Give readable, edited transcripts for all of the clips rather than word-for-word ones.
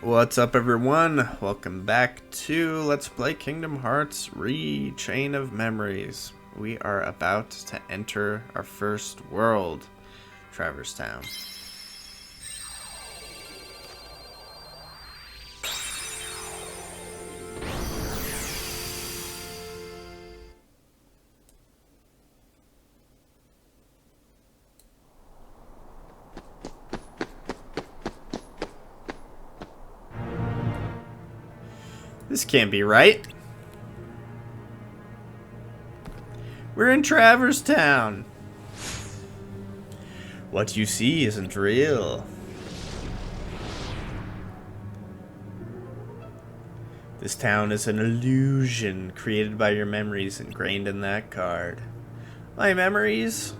What's up, everyone? Welcome back to Let's Play Kingdom Hearts Chain of Memories. We are about to enter our first world, Traverse Town. This can't be right. We're in Traverse Town. What you see isn't real. This town is an illusion created by your memories ingrained in that card. My memories?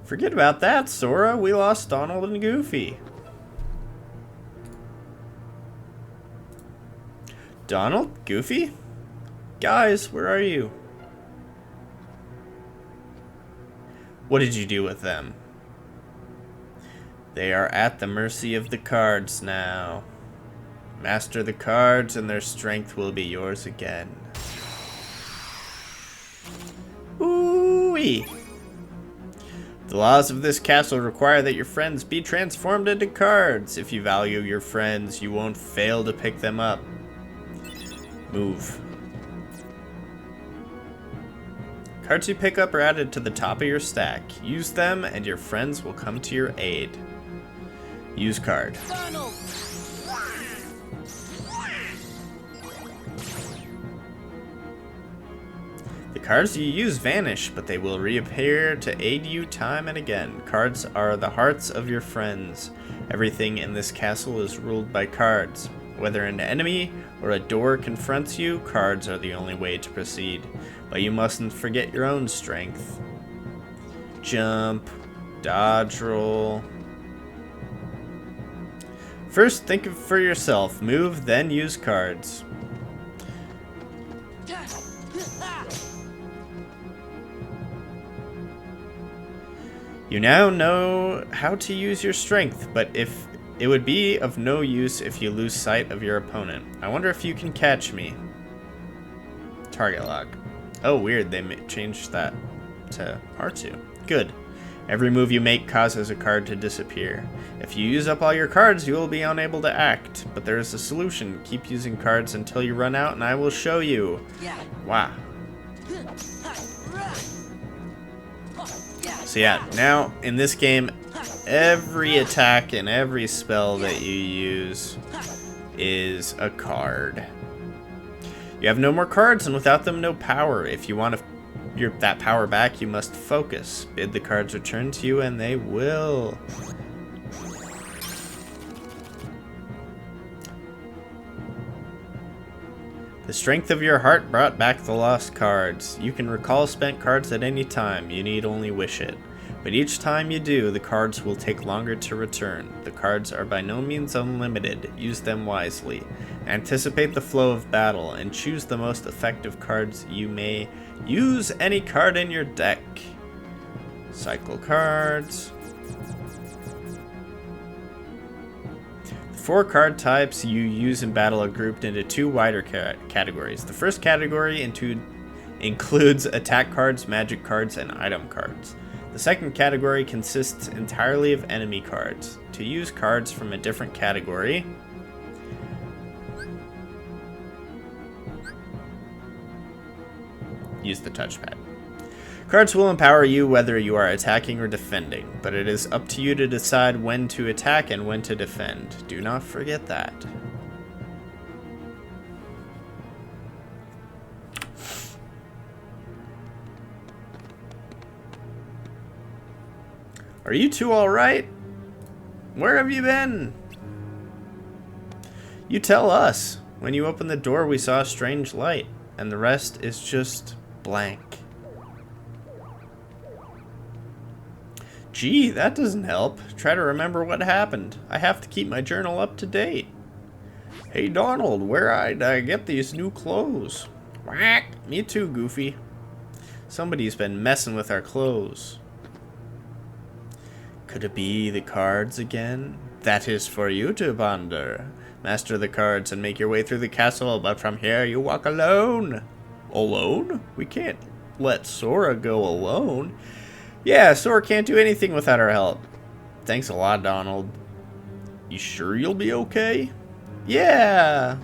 Forget about that, Sora. We lost Donald and Goofy. Donald? Goofy? Guys, where are you? What did you do with them? They are at the mercy of the cards now. Master the cards and their strength will be yours again. Ooh-wee! The laws of this castle require that your friends be transformed into cards. If you value your friends, you won't fail to pick them up. Move. Cards you pick up are added to the top of your stack. Use them and your friends will come to your aid. Use card. Donald. The cards you use vanish, but they will reappear to aid you time and again. Cards are the hearts of your friends. Everything in this castle is ruled by cards. Whether an enemy or a door confronts you, cards are the only way to proceed. But you mustn't forget your own strength. Jump, dodge roll. First, think for yourself. Move, then use cards. You now know how to use your strength, but it would be of no use if you lose sight of your opponent. I wonder if you can catch me. Target lock. Oh, weird. They changed that to R2. Good. Every move you make causes a card to disappear. If you use up all your cards, you will be unable to act. But there is a solution. Keep using cards until you run out, and I will show you. Yeah. Wow. So yeah, now in this game, every attack and every spell that you use is a card. You have no more cards, and without them, no power. If you want that power back, you must focus. Bid the cards return to you, and they will. The strength of your heart brought back the lost cards. You can recall spent cards at any time. You need only wish it. But each time you do, the cards will take longer to return. The cards are by no means unlimited. Use them wisely. Anticipate the flow of battle and choose the most effective cards you may. Use any card in your deck. Cycle cards. The 4 card types you use in battle are grouped into 2 wider categories. The first category includes attack cards, magic cards, and item cards. The second category consists entirely of enemy cards. To use cards from a different category, use the touchpad. Cards will empower you whether you are attacking or defending, but it is up to you to decide when to attack and when to defend. Do not forget that. Are you two alright? Where have you been? You tell us. When you opened the door, we saw a strange light, and the rest is just blank. Gee, that doesn't help. Try to remember what happened. I have to keep my journal up to date. Hey Donald, where'd I get these new clothes? Whack! Me too, Goofy. Somebody's been messing with our clothes. Could it be the cards again? That is for you to ponder. Master the cards and make your way through the castle, but from here you walk alone. Alone? We can't let Sora go alone. Yeah, Sora can't do anything without our help. Thanks a lot, Donald. You sure you'll be okay? Yeah!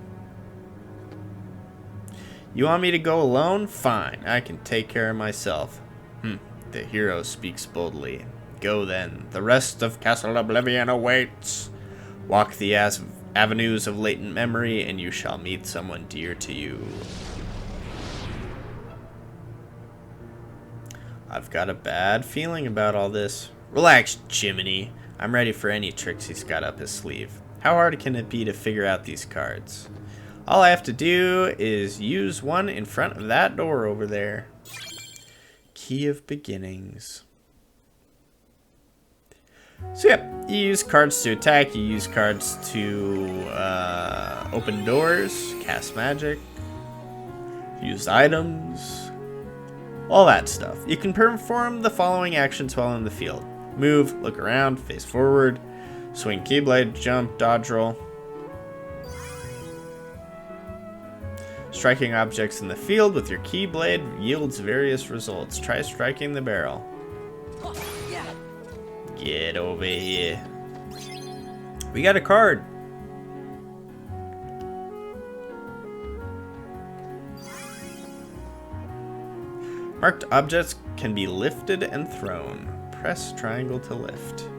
You want me to go alone? Fine, I can take care of myself. The hero speaks boldly. Go then. The rest of Castle Oblivion awaits. Walk the avenues of latent memory, and you shall meet someone dear to you. I've got a bad feeling about all this. Relax, Jiminy. I'm ready for any tricks he's got up his sleeve. How hard can it be to figure out these cards? All I have to do is use one in front of that door over there. Key of Beginnings. So yeah, you use cards to attack, you use cards to open doors, cast magic, use items, all that stuff. You can perform the following actions while in the field. Move, look around, face forward, swing keyblade, jump, dodge roll. Striking objects in the field with your keyblade yields various results. Try striking the barrel. Get over here. We got a card. Marked objects can be lifted and thrown. Press triangle to lift.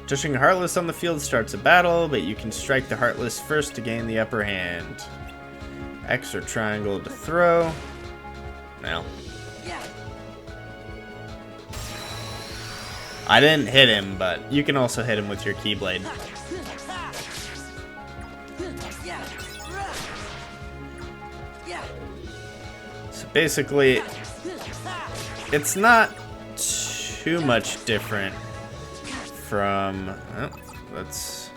Touching a Heartless on the field starts a battle, but you can strike the Heartless first to gain the upper hand. X or triangle to throw. Now. I didn't hit him, but you can also hit him with your Keyblade. So basically, it's not too much different from... Oh, let's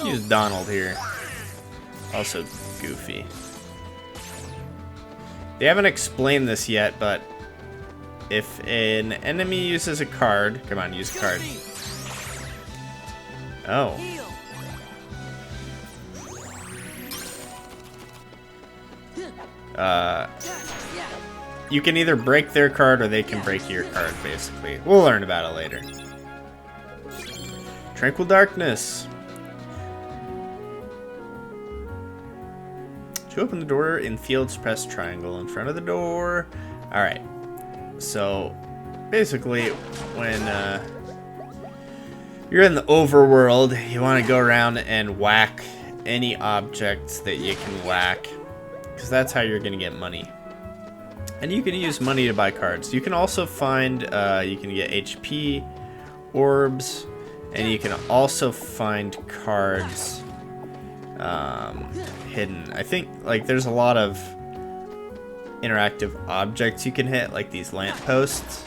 use Donald here. Also Goofy. They haven't explained this yet, but if an enemy uses a card... Come on, use a card. Oh. You can either break their card or they can break your card, basically. We'll learn about it later. Tranquil Darkness. To open the door in fields, press triangle in front of the door. Alright. So, basically, when you're in the overworld, you want to go around and whack any objects that you can whack. Because that's how you're going to get money. And you can use money to buy cards. You can also find, you can get HP, orbs, and you can also find cards hidden. I think, like, there's a lot of interactive objects you can hit, like these lampposts.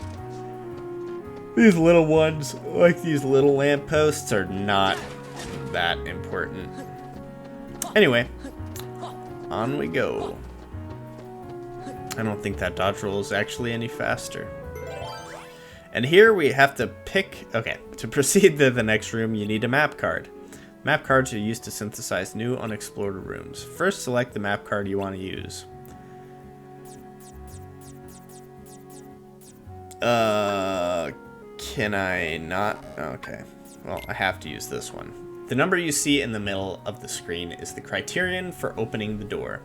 These little ones, like these little lampposts, are not that important. Anyway, on we go. I don't think that dodge roll is actually any faster. And here we have to pick... Okay, to proceed to the next room, you need a map card. Map cards are used to synthesize new unexplored rooms. First, select the map card you want to use. Can I not? Okay. Well, I have to use this one. The number you see in the middle of the screen is the criterion for opening the door.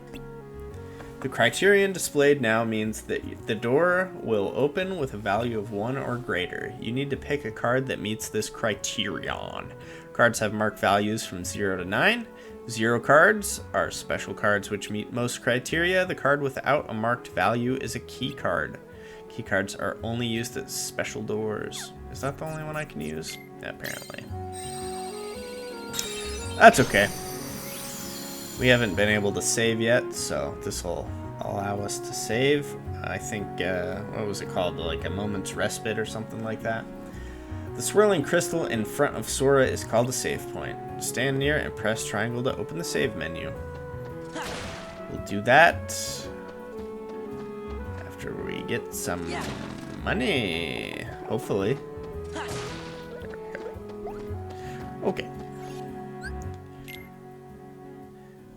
The criterion displayed now means that the door will open with a value of 1 or greater. You need to pick a card that meets this criterion. Cards have marked values from 0 to 9. 0 cards are special cards which meet most criteria. The card without a marked value is a key card. Key cards are only used at special doors. Is that the only one I can use? Yeah, apparently. That's okay. We haven't been able to save yet, so this will allow us to save. I think, what was it called? Like a moment's respite or something like that. The swirling crystal in front of Sora is called a save point. Stand near and press triangle to open the save menu. We'll do that after we get some money. Hopefully. Okay.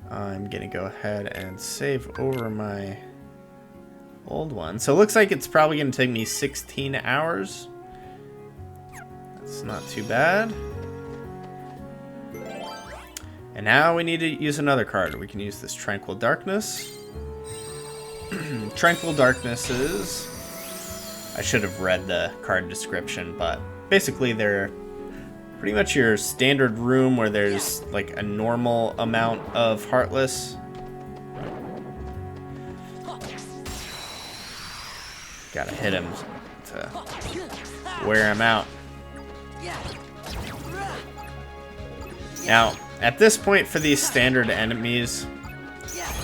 I'm gonna go ahead and save over my old one. So it looks like it's probably gonna take me 16 hours. That's not too bad. And now we need to use another card. We can use this Tranquil Darkness. Tranquil Darkness is... I should have read the card description, but basically they're pretty much your standard room where there's like a normal amount of Heartless. Gotta hit him to wear him out. Now, at this point for these standard enemies,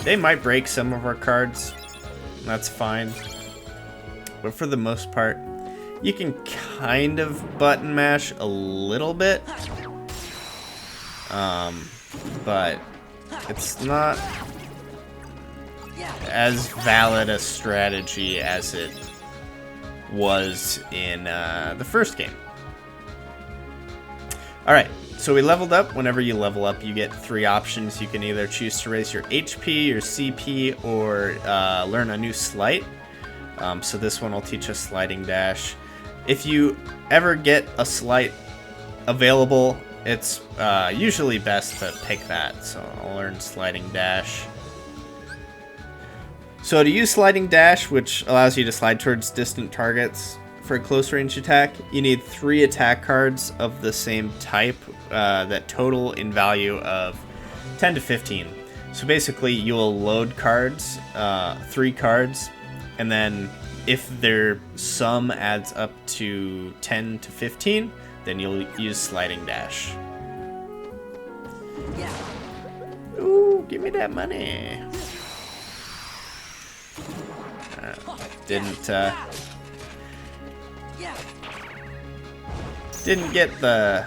they might break some of our cards. That's fine. But for the most part, you can kind of button mash a little bit. But it's not as valid a strategy as it was in the first game. Alright, so we leveled up. Whenever you level up, you get 3 options. You can either choose to raise your HP, your CP, or learn a new sleight. So this one will teach us Sliding Dash. If you ever get a sleight available, it's usually best to pick that. So I'll learn Sliding Dash. So to use Sliding Dash, which allows you to slide towards distant targets for a close range attack, you need 3 attack cards of the same type that total in value of 10 to 15. So basically you'll load cards, 3 cards, and then if their sum adds up to 10 to 15, then you'll use Sliding Dash. Ooh, give me that money. Didn't get the...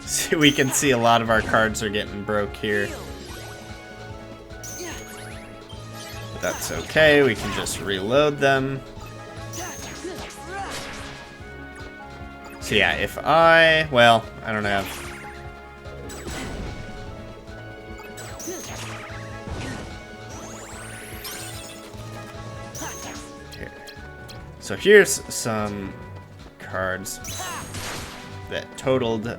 See, we can see a lot of our cards are getting broke here. But that's okay, we can just reload them. So yeah, if I... Well, I don't have... Here. So here's some cards that totaled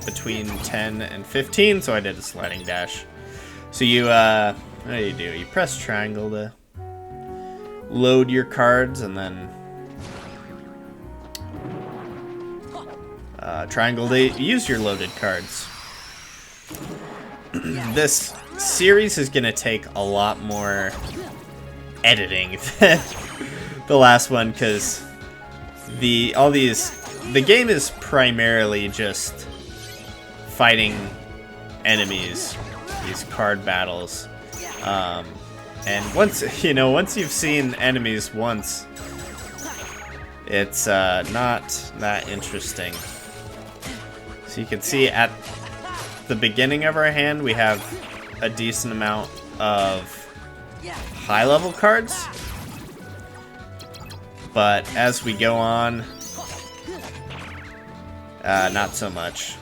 between 10 and 15, so I did a Sliding Dash. So you, what do? You press triangle to load your cards, and then triangle to use your loaded cards. This series is going to take a lot more editing than the last one, because the game is primarily just fighting enemies, these card battles, and once you've seen enemies once, it's not that interesting. So you can see at the beginning of our hand we have a decent amount of high level cards, but as we go on, not so much.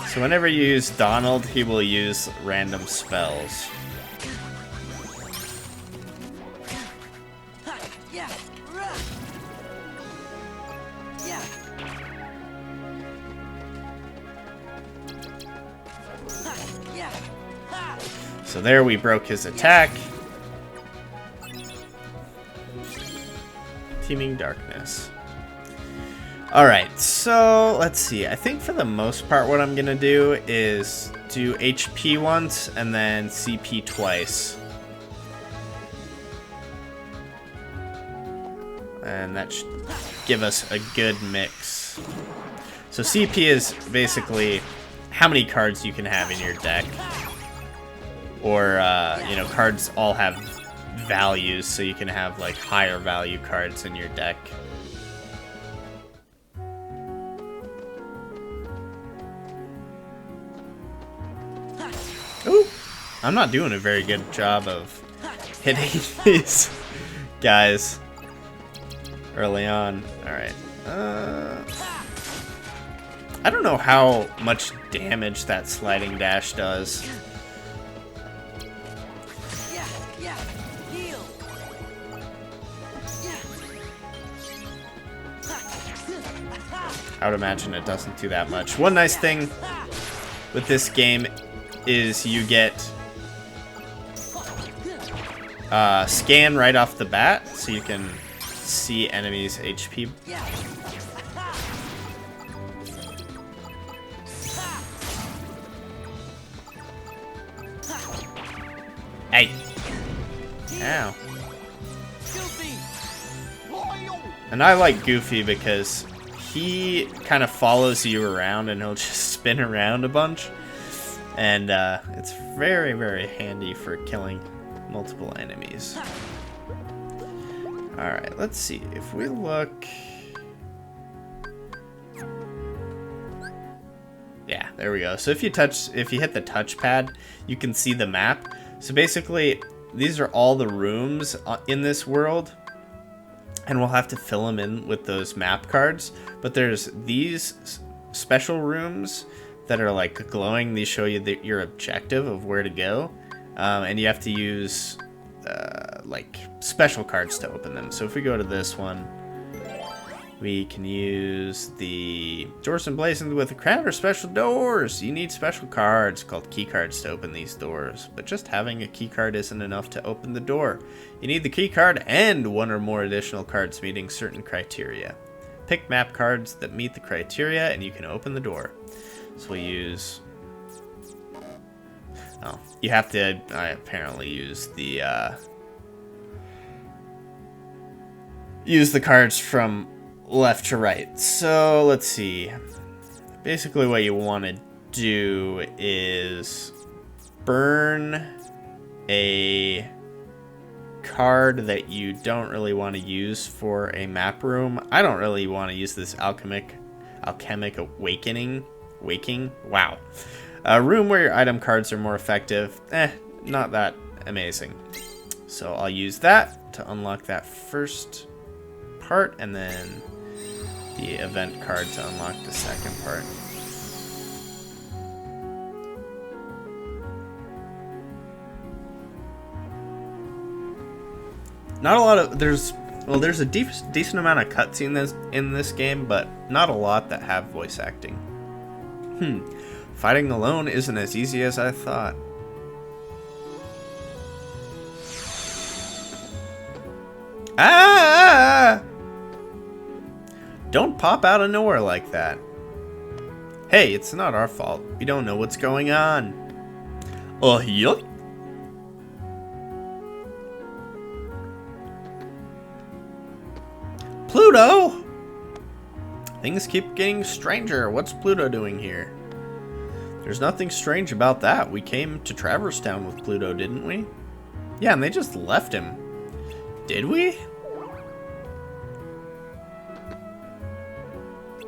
So whenever you use Donald, he will use random spells. So there we broke his attack. Teeming Darkness. Alright, so let's see. I think for the most part what I'm gonna do is do HP once and then CP twice. And that should give us a good mix. So CP is basically how many cards you can have in your deck. Or, cards all have values, so you can have like higher value cards in your deck. Ooh, I'm not doing a very good job of hitting these guys early on. Alright. I don't know how much damage that sliding dash does. I would imagine it doesn't do that much. One nice thing with this game is you get scan right off the bat, so you can see enemies' HP. Hey! Ow. And I like Goofy because he kind of follows you around and he'll just spin around a bunch. And it's very, very handy for killing multiple enemies. Alright, let's see. If we look... Yeah, there we go. So if you hit the touchpad, you can see the map. So basically, these are all the rooms in this world. And we'll have to fill them in with those map cards. But there's these special rooms that are like glowing. These show you your objective of where to go. And you have to use like special cards to open them. So if we go to this one, we can use the doors emblazoned with crown or special doors. You need special cards called key cards to open these doors. But just having a key card isn't enough to open the door. You need the key card and one or more additional cards meeting certain criteria. Pick map cards that meet the criteria and you can open the door. So we'll use... Oh, you have to apparently use the cards from left to right. So let's see. Basically what you want to do is burn a card that you don't really want to use for a map room. I don't really want to use this alchemic waking. Wow. A room where your item cards are more effective. Not that amazing. So I'll use that to unlock that first part, and then the event card to unlock the second part. Not a lot of there's a decent amount of cutscene in this game, but not a lot that have voice acting. Fighting alone isn't as easy as I thought. Ah! Don't pop out of nowhere like that. Hey, it's not our fault. We don't know what's going on. Yuck. Pluto! Things keep getting stranger. What's Pluto doing here? There's nothing strange about that. We came to Traverse Town with Pluto, didn't we? Yeah, and they just left him. Did we?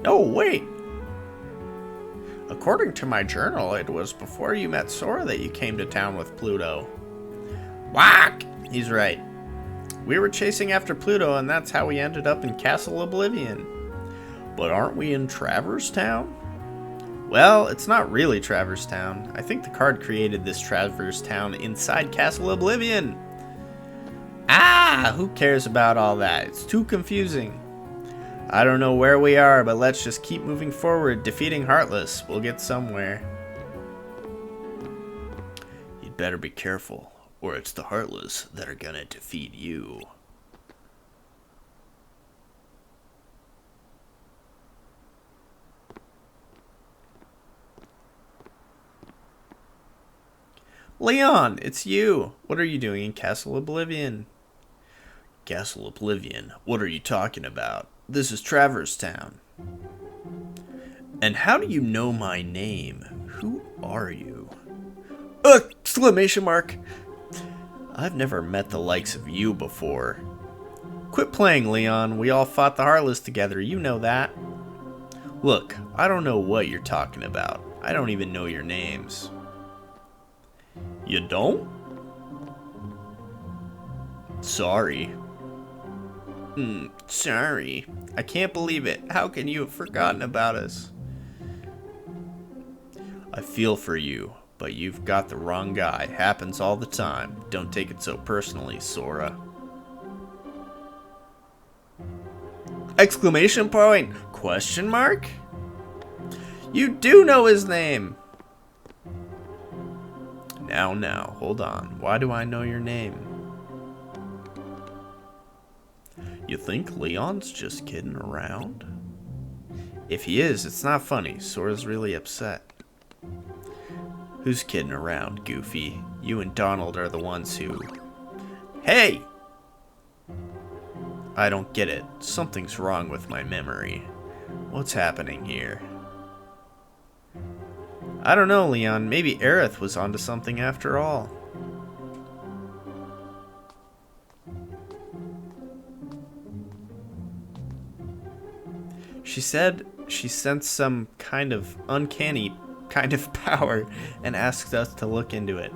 No, wait. According to my journal, it was before you met Sora that you came to town with Pluto. Whack! He's right. We were chasing after Pluto, and that's how we ended up in Castle Oblivion. But aren't we in Traverse Town? Well, it's not really Traverse Town. I think the card created this Traverse Town inside Castle Oblivion. Ah, who cares about all that? It's too confusing. I don't know where we are, but let's just keep moving forward, defeating Heartless. We'll get somewhere. You'd better be careful, or it's the Heartless that are gonna defeat you. Leon, it's you. What are you doing in Castle Oblivion? Castle Oblivion? What are you talking about? This is Traverse Town. And how do you know my name? Who are you? Exclamation mark! I've never met the likes of you before. Quit playing, Leon. We all fought the Heartless together. You know that. Look, I don't know what you're talking about. I don't even know your names. You don't? Sorry. Sorry. I can't believe it. How can you have forgotten about us? I feel for you, but you've got the wrong guy. Happens all the time. Don't take it so personally, Sora. Exclamation point! Question mark? You do know his name! Now, hold on. Why do I know your name? You think Leon's just kidding around? If he is, it's not funny. Sora's really upset. Who's kidding around, Goofy? You and Donald are the ones who... Hey! I don't get it. Something's wrong with my memory. What's happening here? I don't know, Leon. Maybe Aerith was onto something after all. She said she sensed some kind of uncanny kind of power and asked us to look into it.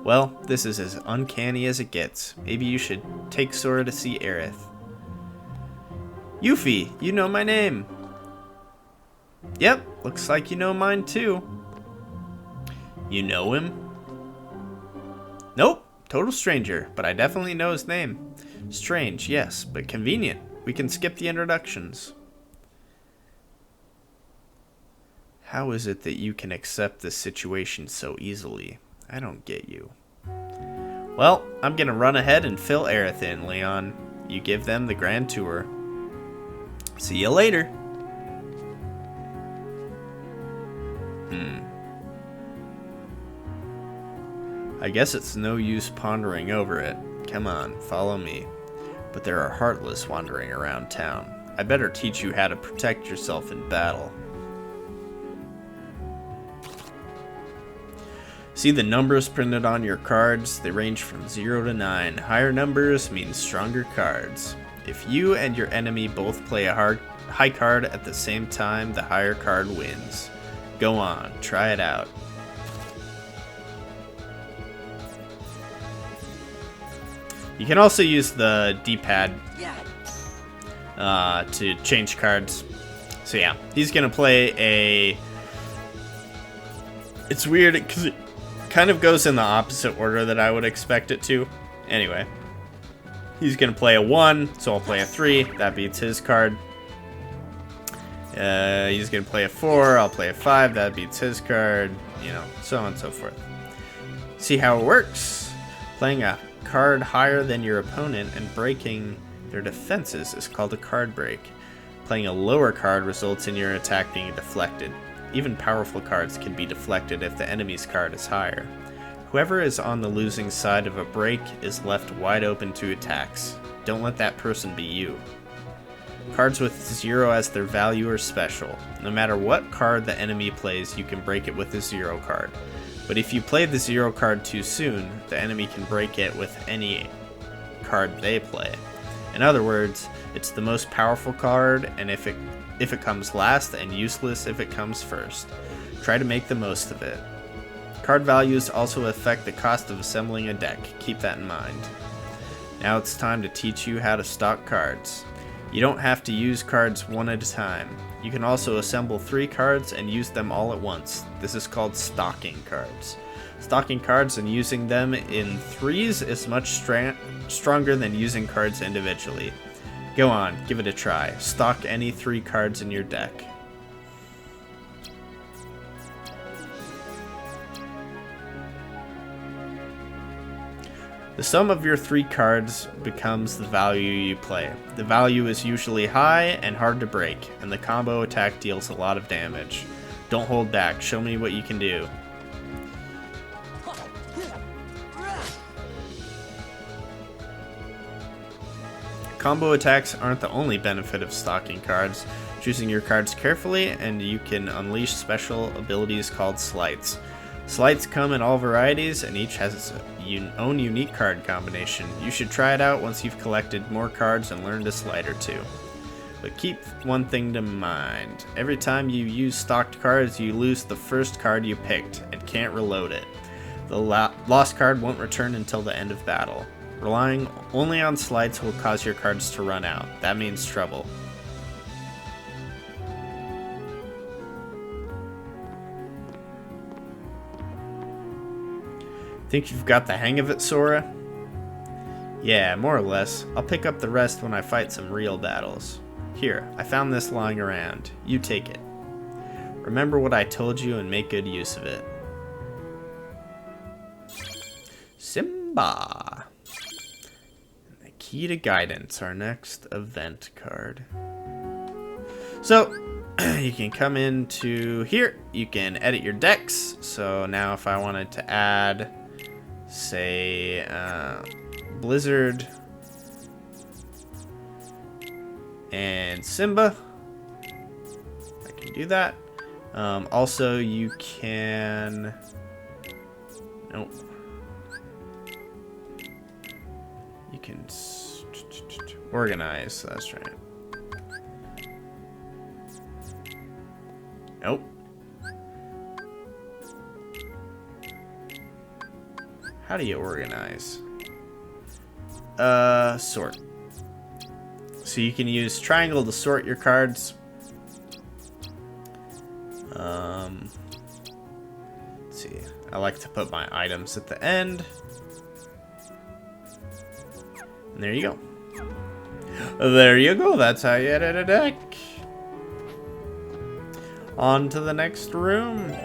Well, this is as uncanny as it gets. Maybe you should take Sora to see Aerith. Yuffie, you know my name. Yep, looks like you know mine too. You know him? Nope, total stranger, but I definitely know his name. Strange, yes, but convenient. We can skip the introductions. How is it that you can accept this situation so easily? I don't get you. Well, I'm gonna run ahead and fill Aerith in, Leon. You give them the grand tour. See you later. I guess it's no use pondering over it. Come on, follow me. But there are Heartless wandering around town. I better teach you how to protect yourself in battle. See the numbers printed on your cards? They range from 0 to 9. Higher numbers mean stronger cards. If you and your enemy both play a high card at the same time, the higher card wins. Go on, try it out. You can also use the D-pad to change cards. So yeah, he's gonna play a... It's weird because it kind of goes in the opposite order that I would expect it to. Anyway, he's gonna play a 1, so I'll play a 3. That beats his card. He's gonna play a 4, I'll play a 5. That beats his card. You know, so on and so forth. See how it works. Playing a card higher than your opponent and breaking their defenses is called a card break. Playing a lower card results in your attack being deflected. Even powerful cards can be deflected if the enemy's card is higher. Whoever is on the losing side of a break is left wide open to attacks. Don't let that person be you. Cards with 0 as their value are special. No matter what card the enemy plays, you can break it with a 0 card. But if you play the 0 card too soon, the enemy can break it with any card they play. In other words, it's the most powerful card, and if it comes last, and useless if it comes first. Try to make the most of it. Card values also affect the cost of assembling a deck. Keep that in mind. Now it's time to teach you how to stock cards. You don't have to use cards one at a time. You can also assemble 3 cards and use them all at once. This is called stocking cards. Stocking cards and using them in 3s is much stronger than using cards individually. Go on, give it a try. Stock any 3 cards in your deck. The sum of your 3 cards becomes the value you play. The value is usually high and hard to break, and the combo attack deals a lot of damage. Don't hold back, show me what you can do. Combo attacks aren't the only benefit of stocking cards. Choosing your cards carefully, and you can unleash special abilities called slights. Slights come in all varieties, and each has its own unique card combination. You should try it out once you've collected more cards and learned a slight or 2. But keep one thing in mind. Every time you use stocked cards, you lose the first card you picked and can't reload it. The lost card won't return until the end of battle. Relying only on slides will cause your cards to run out. That means trouble. Think you've got the hang of it, Sora? Yeah, more or less. I'll pick up the rest when I fight some real battles. Here, I found this lying around. You take it. Remember what I told you and make good use of it. Simba. The Key to Guidance, our next event card. So, you can come into here. You can edit your decks. So now if I wanted to add, say, Blizzard and Simba, I can do that. Also, you can... Nope. You can organize, that's right. Nope. How do you organize? Sort. So you can use triangle to sort your cards. Let's see. I like to put my items at the end. And there you go. There you go. That's how you edit a deck. On to the next room.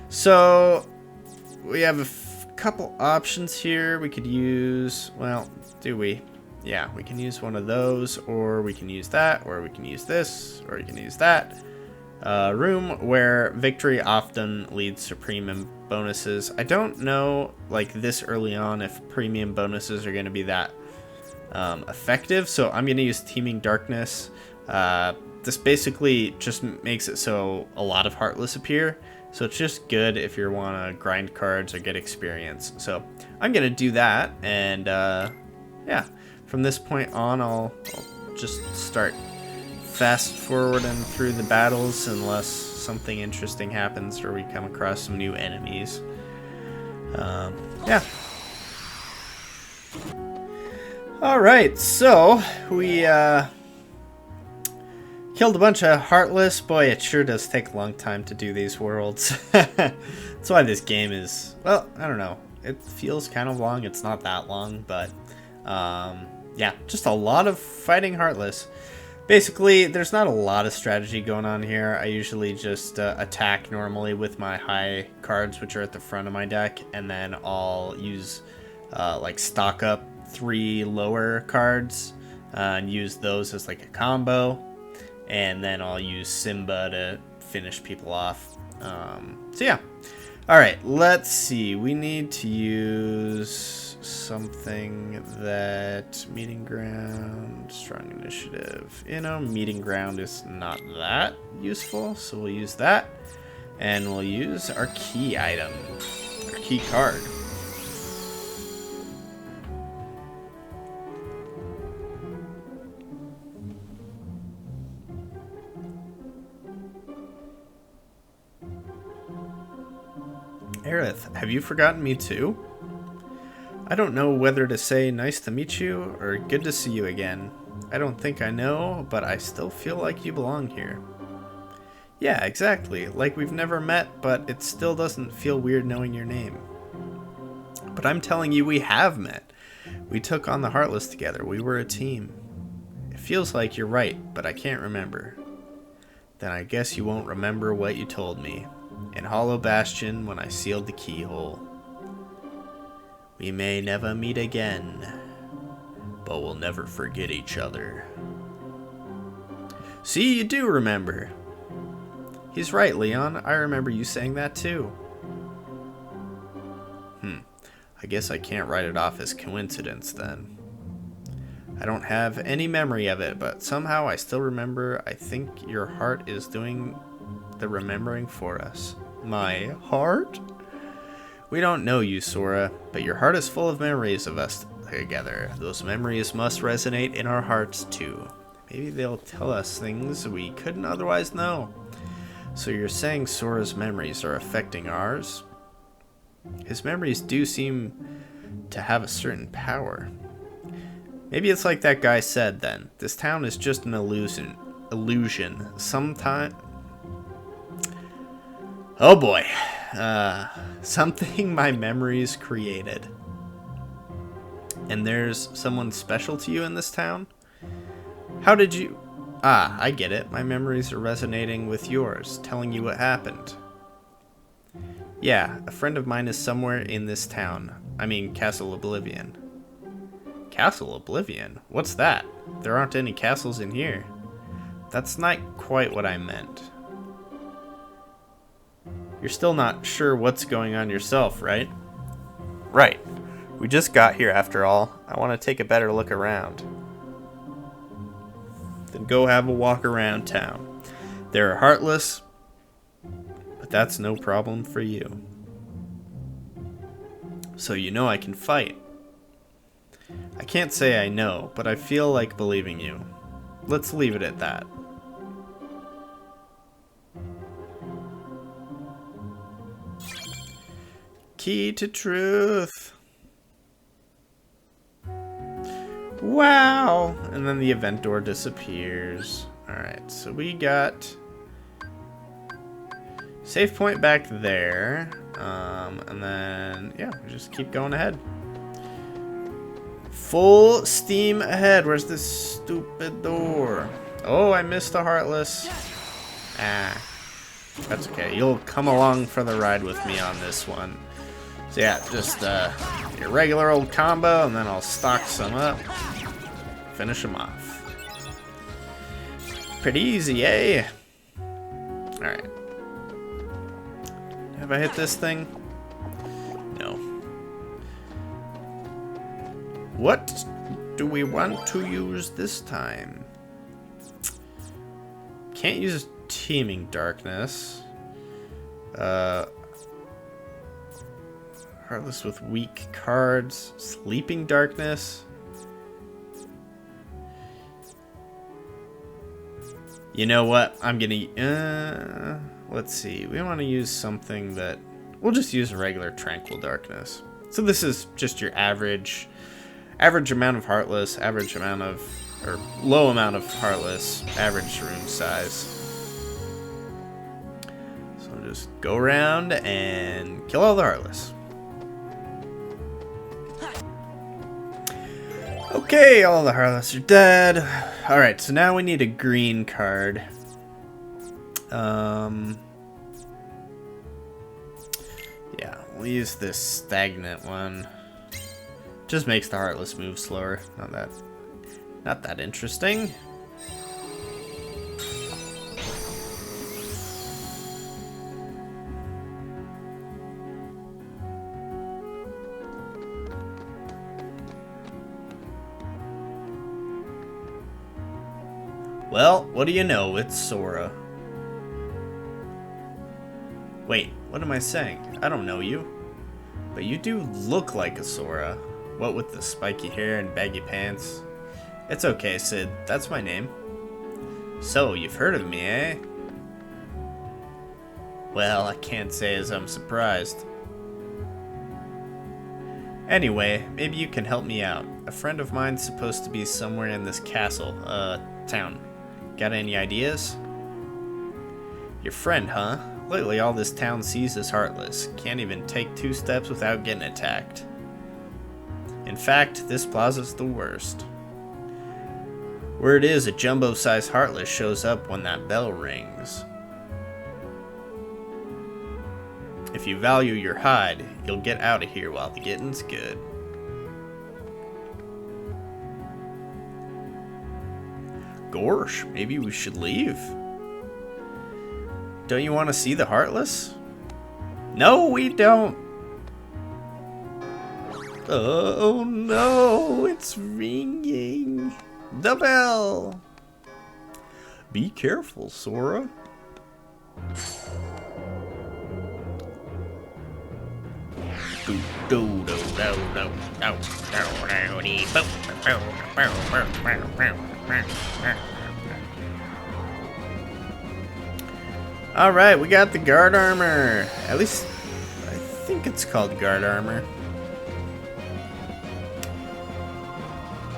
So we have a couple options here. We could use, well, do we? Yeah, we can use one of those, or we can use that, or we can use this, or we can use that. Room where victory often leads to premium bonuses. I don't know, like this early on, if premium bonuses are going to be that effective, so I'm going to use Teeming Darkness. This basically just makes it so a lot of Heartless appear, so it's just good if you want to grind cards or get experience. So I'm going to do that, and yeah, from this point on, I'll just start fast forwarding through the battles unless something interesting happens or we come across some new enemies. Yeah. Alright, so we killed a bunch of Heartless. Boy, it sure does take a long time to do these worlds. That's why this game is, well, I don't know. It feels kind of long. It's not that long, but yeah, just a lot of fighting Heartless. Basically, there's not a lot of strategy going on here. I usually just attack normally with my high cards, which are at the front of my deck, and then I'll use like stock up 3 lower cards and use those as like a combo, and then I'll use Simba to finish people off. So yeah. Alright, let's see. We need to use something that meeting ground, strong initiative. You know, meeting ground is not that useful, so we'll use that. And we'll use our key item, our key card. Aerith, have you forgotten me too? I don't know whether to say nice to meet you or good to see you again. I don't think I know, but I still feel like you belong here. Yeah, exactly. Like we've never met, but it still doesn't feel weird knowing your name. But I'm telling you, we have met. We took on the Heartless together. We were a team. It feels like you're right, but I can't remember. Then I guess you won't remember what you told me. In Hollow Bastion, when I sealed the keyhole. We may never meet again, but we'll never forget each other. See, you do remember. He's right, Leon. I remember you saying that too. I guess I can't write it off as coincidence then. I don't have any memory of it, but somehow I still remember. I think your heart is doing the remembering for us. My heart? We don't know you, Sora, but your heart is full of memories of us together. Those memories must resonate in our hearts too. Maybe they'll tell us things we couldn't otherwise know. So you're saying Sora's memories are affecting ours? His memories do seem to have a certain power. Maybe it's like that guy said then. This town is just an illusion. Oh boy. Something my memories created. And there's someone special to you in this town? How did you... Ah, I get it. My memories are resonating with yours, telling you what happened. Yeah, a friend of mine is somewhere in this town. I mean, Castle Oblivion. Castle Oblivion? What's that? There aren't any castles in here. That's not quite what I meant. You're still not sure what's going on yourself, right? Right. We just got here after all. I want to take a better look around. Then go have a walk around town. There are Heartless, but that's no problem for you. So you know I can fight. I can't say I know, but I feel like believing you. Let's leave it at that. Key to truth. Wow! And then the event door disappears. Alright, so we got save point back there. And then, yeah, we just keep going ahead. Full steam ahead. Where's this stupid door? Oh, I missed the Heartless. Ah, that's okay. You'll come along for the ride with me on this one. So yeah, just your regular old combo, and then I'll stock some up. Finish them off. Pretty easy, eh? Alright. Have I hit this thing? No. What do we want to use this time? Can't use Teeming Darkness. Heartless with weak cards. Sleeping Darkness. You know what? I'm gonna... let's see. We want to use something that... We'll just use regular Tranquil Darkness. So this is just your average amount of Heartless, average amount of... or low amount of Heartless, average room size. So just go around and kill all the Heartless. Okay, all the Heartless are dead. Alright, so now we need a green card. Yeah, we'll use this stagnant one. Just makes the Heartless move slower. Not that interesting. Well, what do you know? It's Sora. Wait, what am I saying? I don't know you. But you do look like a Sora. What with the spiky hair and baggy pants? It's okay, Sid. That's my name. So, you've heard of me, eh? Well, I can't say as I'm surprised. Anyway, maybe you can help me out. A friend of mine's supposed to be somewhere in this castle, town. Got any ideas? Your friend, huh? Lately all this town sees is Heartless. Can't even take 2 steps without getting attacked. In fact, this plaza's the worst. Word is a jumbo-sized Heartless shows up when that bell rings. If you value your hide, you'll get out of here while the getting's good. Gosh, maybe we should leave. Don't you want to see the Heartless? No, we don't. Oh no, it's ringing. The bell. Be careful, Sora. Alright, we got the guard armor. At least, I think it's called guard armor.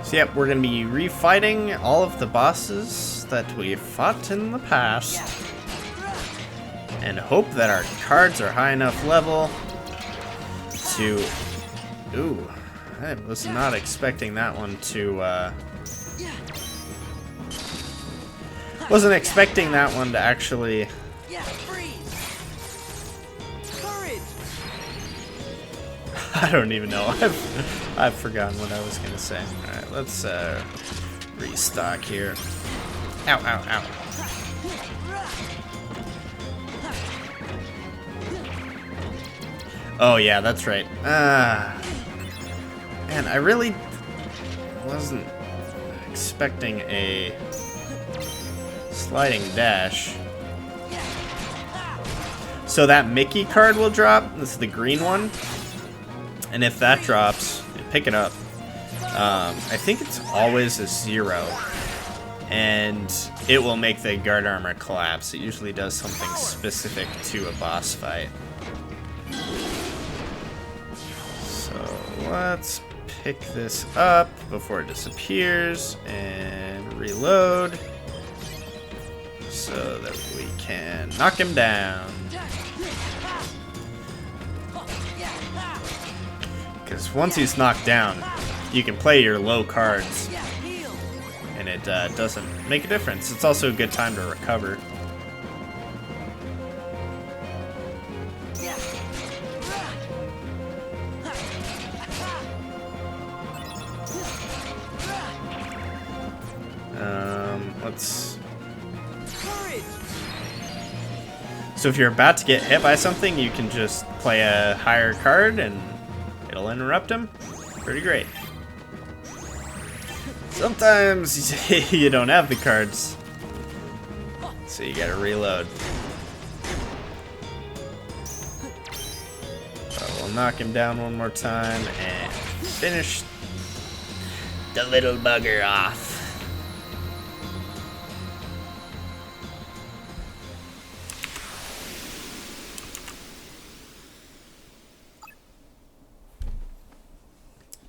So yep, we're going to be refighting all of the bosses that we fought in the past. And hope that our cards are high enough level to... Ooh, I was not expecting that one to... Wasn't expecting that one to actually... I don't even know. I've forgotten what I was gonna say. All right, let's restock here. Ow, ow, ow. Oh yeah, that's right. Man, I really wasn't expecting a sliding dash. So that Mickey card will drop. This is the green one. And if that drops, pick it up. I think it's always a 0. And it will make the guard armor collapse. It usually does something specific to a boss fight. So let's pick this up before it disappears and reload so that we can knock him down. Because once he's knocked down, you can play your low cards, and it doesn't make a difference. It's also a good time to recover. Let's... So if you're about to get hit by something, you can just play a higher card and it'll interrupt him. Pretty great. Sometimes you don't have the cards, so you gotta reload. But we'll knock him down one more time and finish the little bugger off.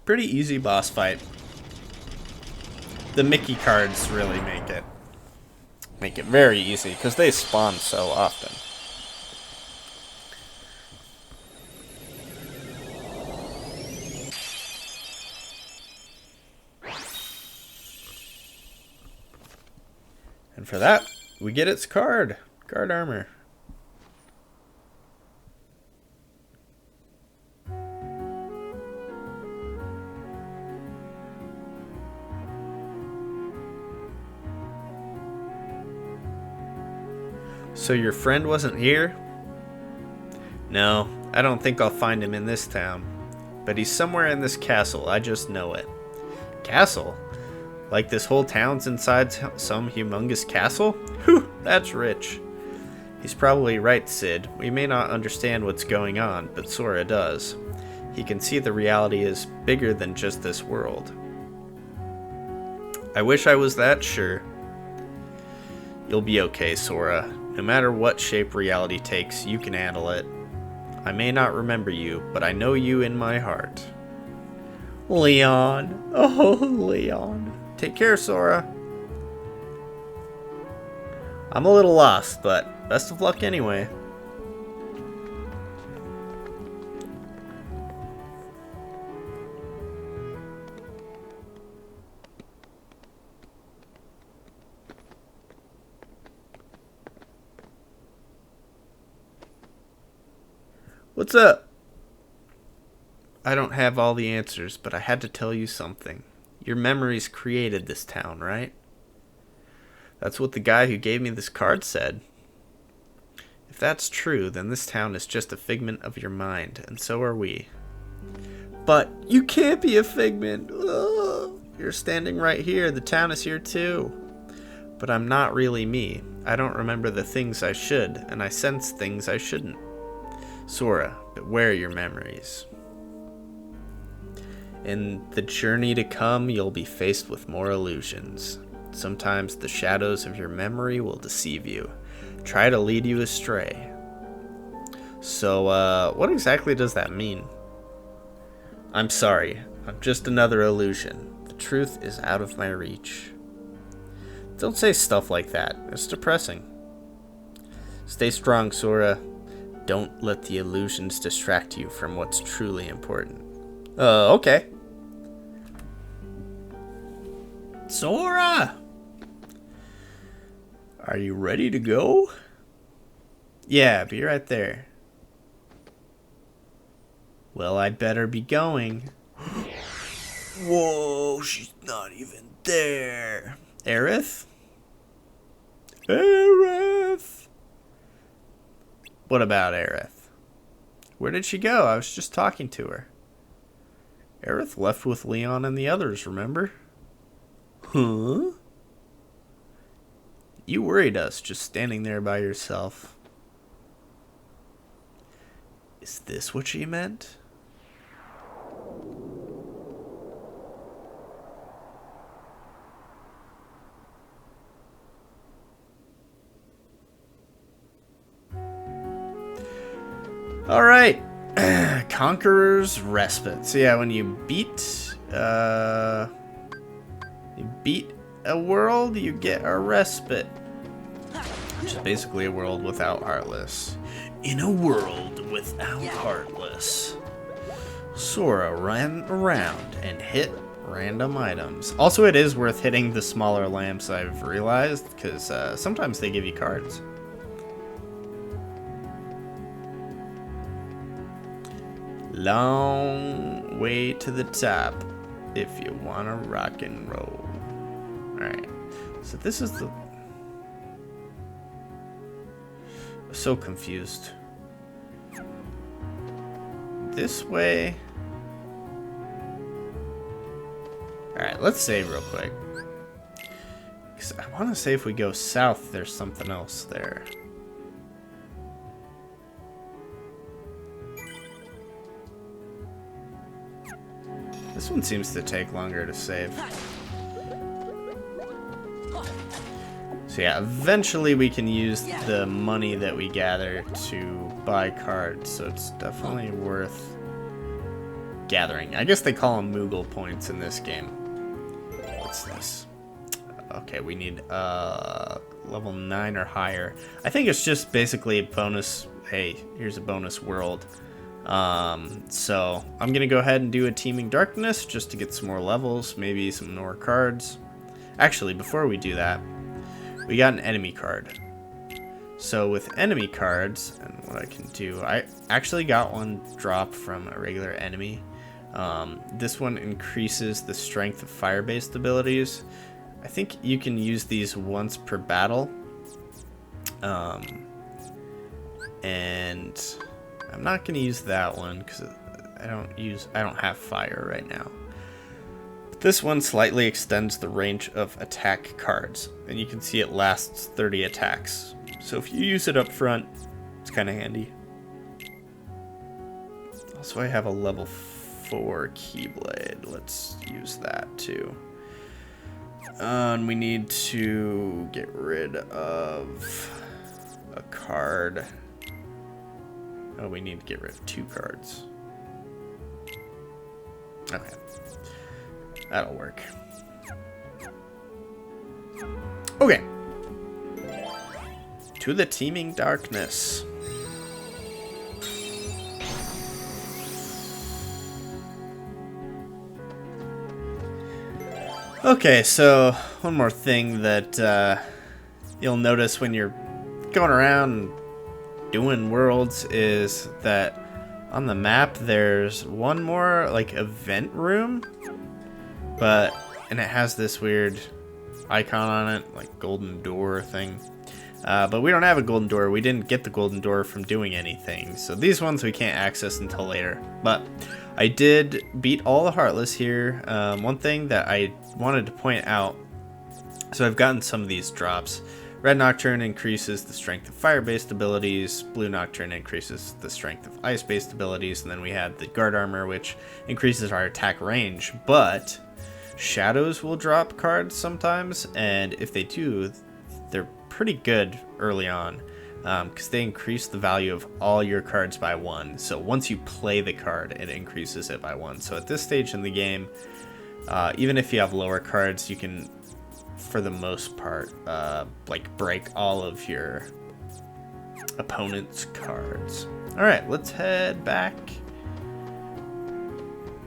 Pretty easy boss fight. The Mickey cards really make it very easy because they spawn so often. And for that, we get its card armor. So your friend wasn't here? No, I don't think I'll find him in this town. But he's somewhere in this castle, I just know it. Castle? Like this whole town's inside some humongous castle? Whew, that's rich. He's probably right, Sid. We may not understand what's going on, but Sora does. He can see the reality is bigger than just this world. I wish I was that sure. You'll be okay, Sora. No matter what shape reality takes, you can handle it. I may not remember you, but I know you in my heart. Leon. Oh, Leon. Take care, Sora. I'm a little lost, but best of luck anyway. What's up? I don't have all the answers, but I had to tell you something. Your memories created this town, right? That's what the guy who gave me this card said. If that's true, then this town is just a figment of your mind, and so are we. But you can't be a figment. Ugh. You're standing right here. The town is here too. But I'm not really me. I don't remember the things I should, and I sense things I shouldn't. Sora, beware your memories. In the journey to come, you'll be faced with more illusions. Sometimes the shadows of your memory will deceive you, try to lead you astray. So, what exactly does that mean? I'm sorry. I'm just another illusion. The truth is out of my reach. Don't say stuff like that. It's depressing. Stay strong, Sora. Don't let the illusions distract you from what's truly important. Okay. Sora! Are you ready to go? Yeah, be right there. Well, I'd better be going. Whoa, she's not even there. Aerith? Aerith! What about Aerith? Where did she go? I was just talking to her. Aerith left with Leon and the others, remember? Huh? You worried us just standing there by yourself. Is this what she meant? Alright. Conquerors Respite. So yeah, when you beat a world, you get a respite. Which is basically a world without Heartless. In a world without Heartless, Sora ran around and hit random items. Also, it is worth hitting the smaller lamps, I've realized, because sometimes they give you cards. Long way to the top if you want to rock and roll. Alright, so this is the... So confused. This way. Alright, let's save real quick. Because I want to say if we go south, there's something else there. This one seems to take longer to save. So yeah, eventually we can use the money that we gather to buy cards, so it's definitely worth gathering. I guess they call them Moogle points in this game. What's this? Okay, we need level 9 or higher. I think it's just basically a bonus. Hey, here's a bonus world. So I'm gonna go ahead and do a Teeming Darkness just to get some more levels, maybe some more cards. Actually, before we do that, we got an enemy card. So with enemy cards, and what I can do, I actually got one drop from a regular enemy. This one increases the strength of fire-based abilities. I think you can use these once per battle. And I'm not going to use that one because I don't have fire right now. This one slightly extends the range of attack cards, and you can see it lasts 30 attacks. So if you use it up front, it's kind of handy. Also, I have a level 4 Keyblade. Let's use that too. And we need to get rid of a card. Oh, we need to get rid of 2 cards. Okay. That'll work. Okay. To the Teeming Darkness. Okay, so one more thing that you'll notice when you're going around doing worlds is that on the map there's one more like event room. And it has this weird icon on it, like golden door thing. But we don't have a golden door. We didn't get the golden door from doing anything. So these ones we can't access until later. But I did beat all the Heartless here. One thing that I wanted to point out, so I've gotten some of these drops. Red Nocturne increases the strength of fire-based abilities. Blue Nocturne increases the strength of ice-based abilities. And then we had the Guard Armor, which increases our attack range. But Shadows will drop cards sometimes, and if they do, they're pretty good early on. because they increase the value of all your cards by 1. So once you play the card, it increases it by 1. So at this stage in the game, even if you have lower cards, you can, for the most part, like break all of your opponent's cards. All right, let's head back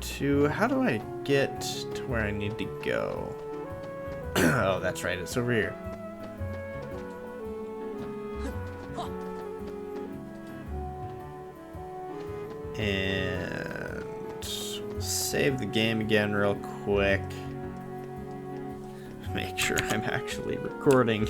to, how do I get to where I need to go? Oh, that's right, it's over here. And save the game again real quick. Make sure I'm actually recording.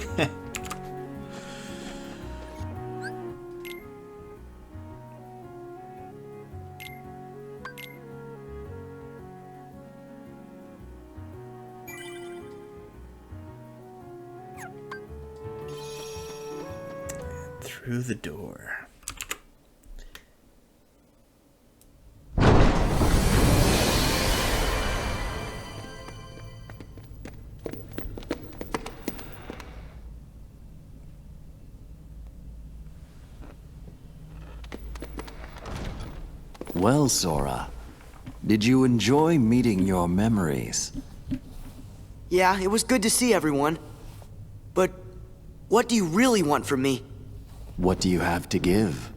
Through the door. Well, Sora, did you enjoy meeting your memories? Yeah, it was good to see everyone. But what do you really want from me? What do you have to give?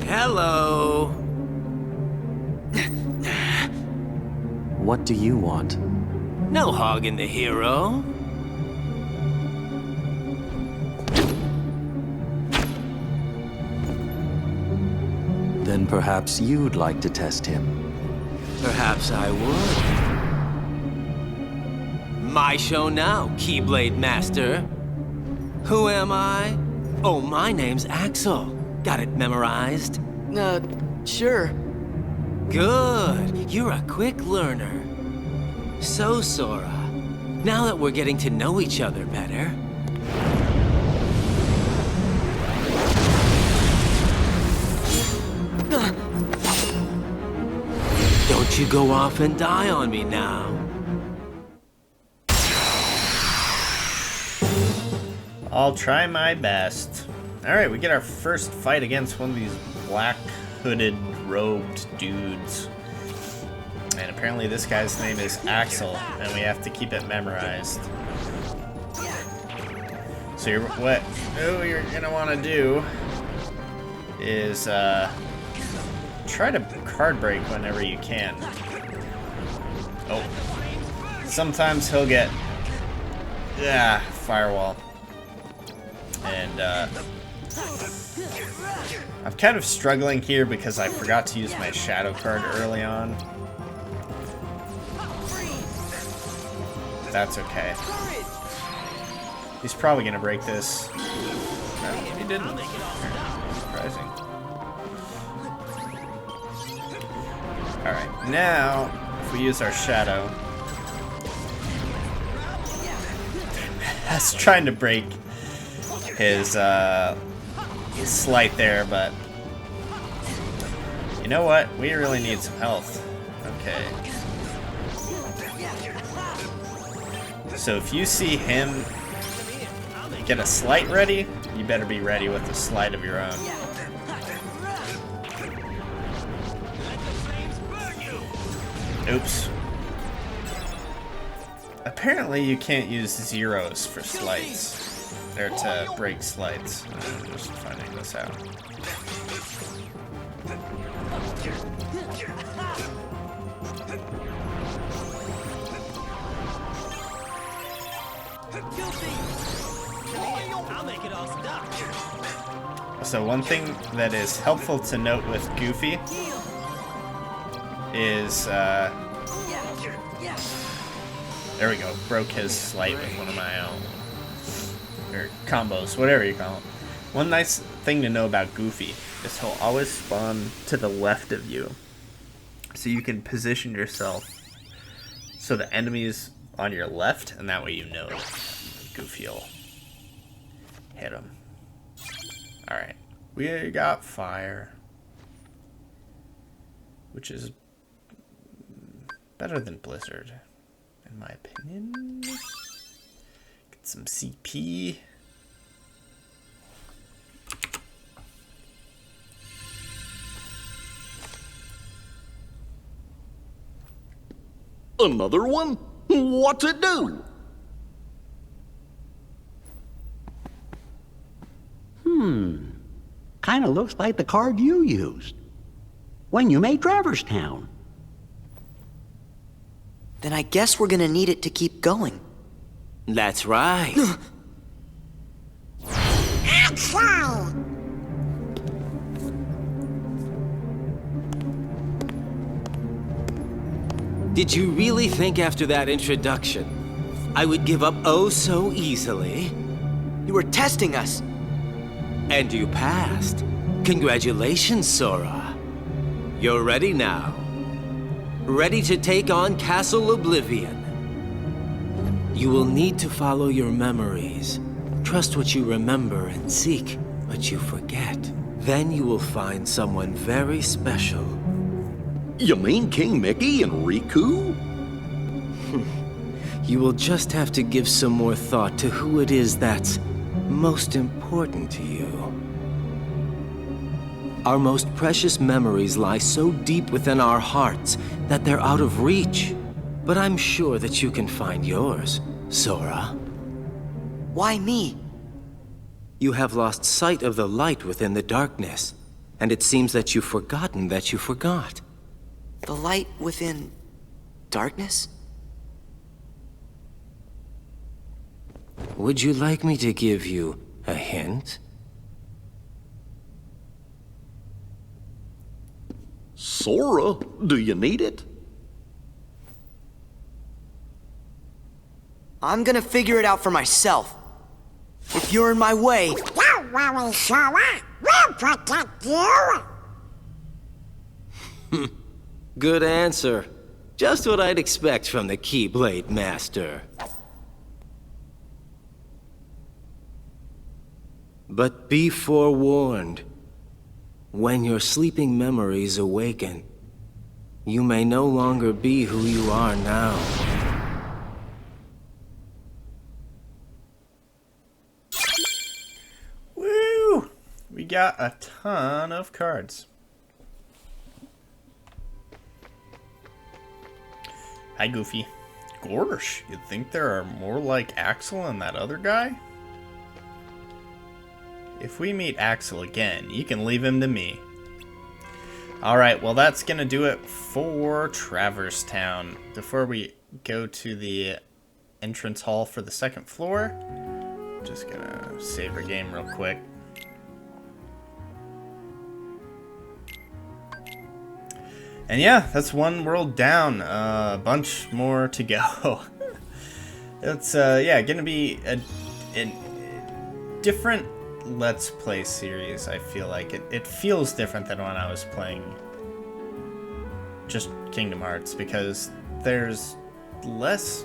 Hello. What do you want? No hogging the hero. Then perhaps you'd like to test him. Perhaps I would. My show now, Keyblade Master. Who am I? Oh, my name's Axel. Got it memorized? Sure. Good. You're a quick learner. So, Sora, now that we're getting to know each other better, don't you go off and die on me now. I'll try my best. Alright, we get our first fight against one of these black hooded robed dudes. And apparently this guy's name is Axel, and we have to keep it memorized. So what you're gonna want to do is try to card break whenever you can. Oh, sometimes he'll get firewall, and I'm kind of struggling here because I forgot to use my shadow card early on. That's okay. He's probably gonna break this. No, he didn't. Surprising. Alright, now, if we use our shadow... I was trying to break his slight there, but... You know what? We really need some health. Okay. So if you see him get a slight ready, you better be ready with a slight of your own. Oops. Apparently you can't use zeros for slights. Or to break slights. I'm just finding this out. So one thing that is helpful to note with Goofy is, there we go, broke his slight with one of my own, or combos, whatever you call them. One nice thing to know about Goofy is he'll always spawn to the left of you, so you can position yourself so the enemy's on your left, and that way you know Goofy will hit him. Alright, we got fire, which is better than Blizzard. in my opinion. Get some CP. Another one? What's it do? Kinda looks like the card you used when you made Traverse Town. Then I guess we're gonna need it to keep going. That's right. Did you really think after that introduction I would give up oh so easily? You were testing us. And you passed. Congratulations, Sora. You're ready now. Ready to take on Castle Oblivion. You will need to follow your memories. Trust what you remember and seek what you forget. Then you will find someone very special. You mean King Mickey and Riku? You will just have to give some more thought to who it is that's most important to you. Our most precious memories lie so deep within our hearts that they're out of reach. But I'm sure that you can find yours, Sora. Why me? You have lost sight of the light within the darkness, and it seems that you've forgotten that you forgot. The light within darkness? Would you like me to give you a hint? Sora, do you need it? I'm gonna figure it out for myself. If you're in my way... Don't worry, Sora. We'll protect you. Good answer. Just what I'd expect from the Keyblade Master. But be forewarned. When your sleeping memories awaken, you may no longer be who you are now. Woo! We got a ton of cards. Hi, Goofy. Gorsh, you'd think there are more like Axel and that other guy? If we meet Axel again, you can leave him to me. Alright, well that's gonna do it for Traverse Town. Before we go to the entrance hall for the second floor, just gonna save our game real quick. And yeah, that's one world down. A bunch more to go. It's yeah, gonna be a different Let's Play series. I feel like it feels different than when I was playing just Kingdom Hearts, because there's less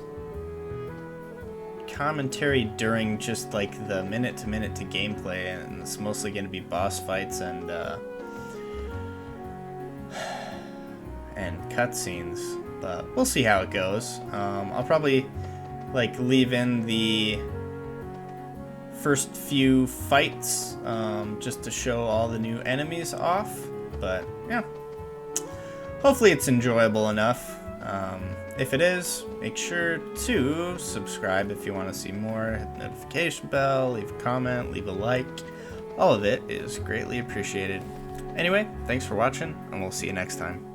commentary during just like the minute to gameplay, and it's mostly going to be boss fights and cutscenes. But we'll see how it goes. I'll probably like leave in the first few fights just to show all the new enemies off, but yeah, hopefully it's enjoyable enough. If it is, make sure to subscribe if you want to see more, hit the notification bell, leave a comment, leave a like. All of it is greatly appreciated. Anyway, thanks for watching, and we'll see you next time.